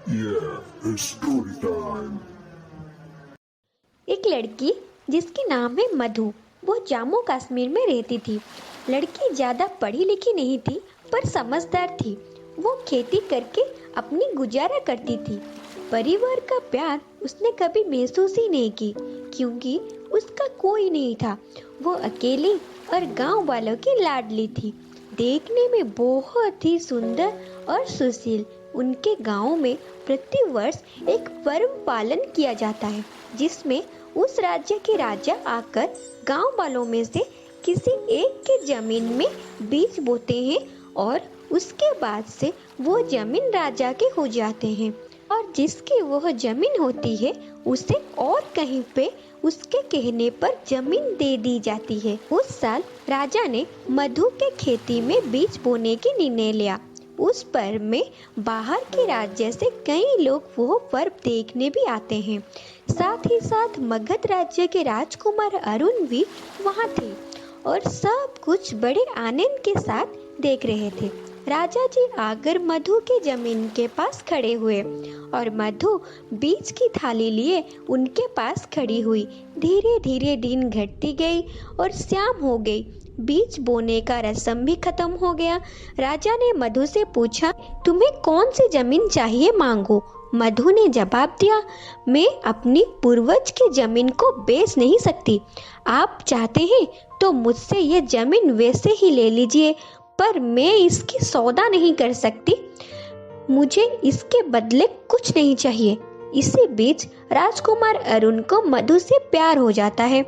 Yeah, it's story time. एक लड़की जिसके नाम है मधु, वो जम्मू कश्मीर में रहती थी। लड़की ज़्यादा पढ़ी लिखी नहीं थी पर समझदार थी। वो खेती करके अपनी गुजारा करती थी। परिवार का प्यार उसने कभी महसूस ही नहीं की क्योंकि उसका कोई नहीं था। वो अकेली और गांव वालों की लाडली थी। देखने में बहुत ही सुंदर और सुशील। उनके गांव में प्रतिवर्ष एक पर्व पालन किया जाता है जिसमें उस राज्य के राजा आकर गांव वालों में से किसी एक की जमीन में बीज बोते हैं और उसके बाद से वो जमीन राजा के हो जाते हैं और जिसकी वह जमीन होती है उसे और कहीं पे उसके कहने पर जमीन दे दी जाती है। उस साल राजा ने मधु के खेती में बीज बोने की निर्णय लिया। उस पर्व में बाहर के राज्य से कई लोग वो पर्व देखने भी आते हैं। साथ ही साथ मगध राज्य के राजकुमार अरुण भी वहाँ थे और सब कुछ बड़े आनंद के साथ देख रहे थे। राजा जी आकर मधु के जमीन के पास खड़े हुए और मधु बीज की थाली लिए उनके पास खड़ी हुई। धीरे धीरे दिन घटती गई और शाम हो गई। बीज बोने का रस्म भी खत्म हो गया। राजा ने मधु से पूछा, तुम्हें कौन सी जमीन चाहिए, मांगो। मधु ने जवाब दिया, मैं अपनी पूर्वज की जमीन को बेच नहीं सकती। आप चाहते हैं तो मुझसे ये जमीन वैसे ही ले लीजिए, पर मैं इसकी सौदा नहीं कर सकती। मुझे इसके बदले कुछ नहीं चाहिए। इसी बीच राजकुमार अरुण को मधु से प्यार हो जाता है।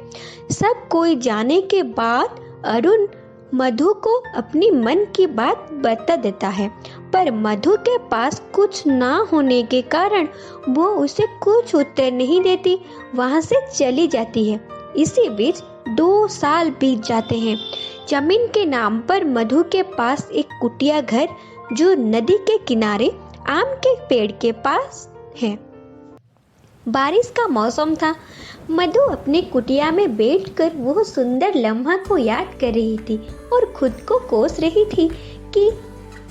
सब कोई जाने के बाद अरुण मधु को अपनी मन की बात बता देता है, पर मधु के पास कुछ ना होने के कारण वो उसे कुछ उत्तर नहीं देती, वहां से चली जाती है। इसी बीच 2 साल बीत जाते हैं। जमीन के नाम पर मधु के पास एक कुटिया घर जो नदी के किनारे आम के पेड़ के पास है। बारिश का मौसम था। मधु अपनी कुटिया में बैठकर वो सुंदर लम्हा को याद कर रही थी और खुद को कोस रही थी कि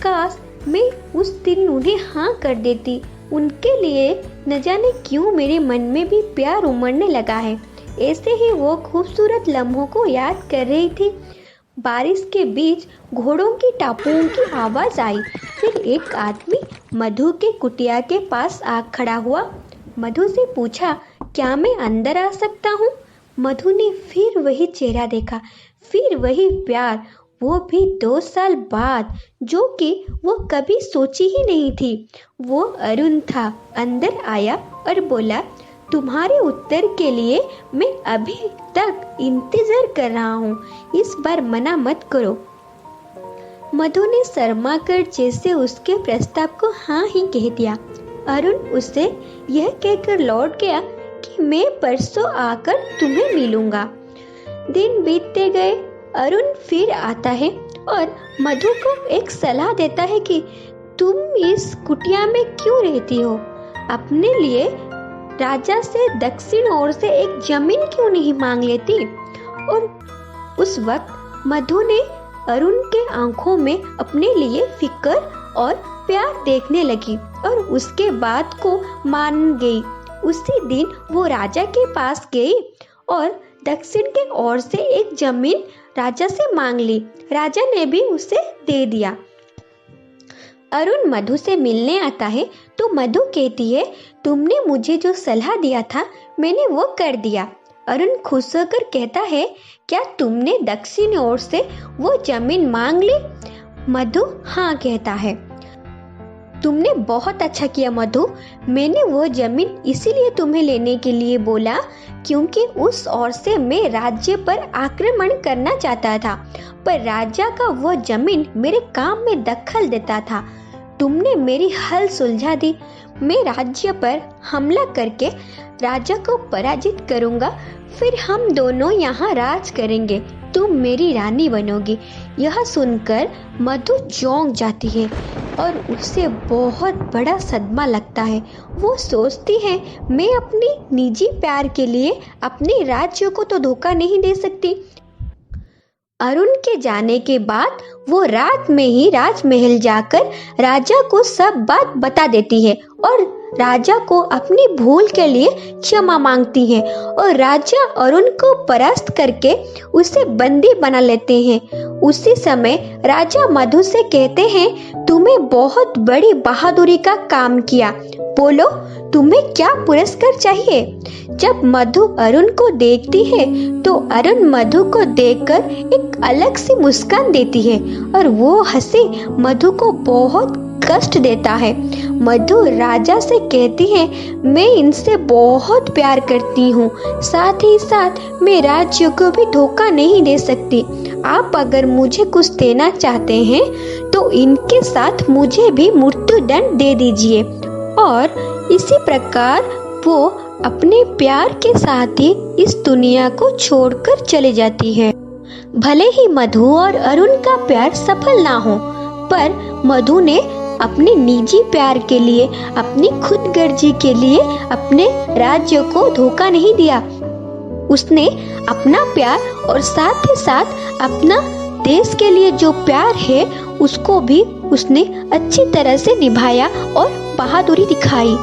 काश मैं उस दिन उन्हें हाँ कर देती। उनके लिए न जाने क्यों मेरे मन में भी प्यार उमड़ने लगा है। ऐसे ही वो खूबसूरत लम्हों को याद कर रही थी। बारिश के बीच घोड़ों की टापुओं की आवाज आई। फिर एक आदमी मधु के कुटिया के पास आ खड़ा हुआ। मधु से पूछा, क्या मैं अंदर आ सकता हूँ? मधु ने फिर वही चेहरा देखा, फिर वही प्यार, वो भी 2 साल बाद, जो कि वो कभी सोची ही नहीं थी। वो अरुण था। अंदर आया और बोला, तुम्हारे उत्तर के लिए मैं अभी तक इंतजार कर रहा हूँ, इस बार मना मत करो। मधु ने शर्मा कर जैसे उसके प्रस्ताव को हाँ ही कह दिया। अरुण उसे यह कहकर लौट गया कि मैं परसों आकर तुम्हें मिलूंगा। दिन बीतते गए। अरुण फिर आता है और मधु को एक सलाह देता है कि तुम इस कुटिया में क्यों रहती हो? अपने लिए राजा से दक्षिण ओर से एक जमीन क्यों नहीं मांग लेती? और उस वक्त मधु ने अरुण के आंखों में अपने लिए फिक्र और प्यार देखने लगी और उसके बात को मान गई। उसी दिन वो राजा के पास गई और दक्षिण के ओर से एक जमीन राजा से मांग ली। राजा ने भी उसे दे दिया। अरुण मधु से मिलने आता है तो मधु कहती है, तुमने मुझे जो सलाह दिया था मैंने वो कर दिया। अरुण खुश होकर कहता है, क्या तुमने दक्षिण ओर से वो जमीन मांग ली? मधु हाँ कहता है। तुमने बहुत अच्छा किया मधु। मैंने वो जमीन इसीलिए तुम्हें लेने के लिए बोला क्योंकि उस ओर से मैं राज्य पर आक्रमण करना चाहता था, पर राजा का वो जमीन मेरे काम में दखल देता था। तुमने मेरी हल सुलझा दी। मैं राज्य पर हमला करके राजा को पराजित करूंगा, फिर हम दोनों यहाँ राज करेंगे। तुम मेरी रानी बनोगी। यह सुनकर मधु चौंक जाती है और उसे बहुत बड़ा सदमा लगता है। वो सोचती है, मैं अपनी निजी प्यार के लिए अपने राज्य को तो धोखा नहीं दे सकती। अरुण के जाने के बाद वो रात में ही राजमहल जाकर राजा को सब बात बता देती है और राजा को अपनी भूल के लिए क्षमा मांगती हैं और राजा अरुण को परास्त करके उसे बंदी बना लेते हैं। उसी समय राजा मधु से कहते हैं, तुम्हें बहुत बड़ी बहादुरी का काम किया, बोलो तुम्हें क्या पुरस्कार चाहिए। जब मधु अरुण को देखती है तो अरुण मधु को देखकर एक अलग सी मुस्कान देती है और वो हंसी मधु को बहुत कष्ट देता है। मधु राजा से कहती है, मैं इनसे बहुत प्यार करती हूँ, साथ ही साथ मैं राज्य को भी धोखा नहीं दे सकती। आप अगर मुझे कुछ देना चाहते हैं तो इनके साथ मुझे भी मृत्यु दंड दे दीजिए। और इसी प्रकार वो अपने प्यार के साथ ही इस दुनिया को छोड़कर चली जाती है। भले ही मधु और अरुण का प्यार सफल ना हो, पर मधु ने अपने निजी प्यार के लिए, अपनी खुदगर्जी के लिए अपने राज्य को धोखा नहीं दिया। उसने अपना प्यार और साथ ही साथ अपना देश के लिए जो प्यार है उसको भी उसने अच्छी तरह से निभाया और बहादुरी दिखाई।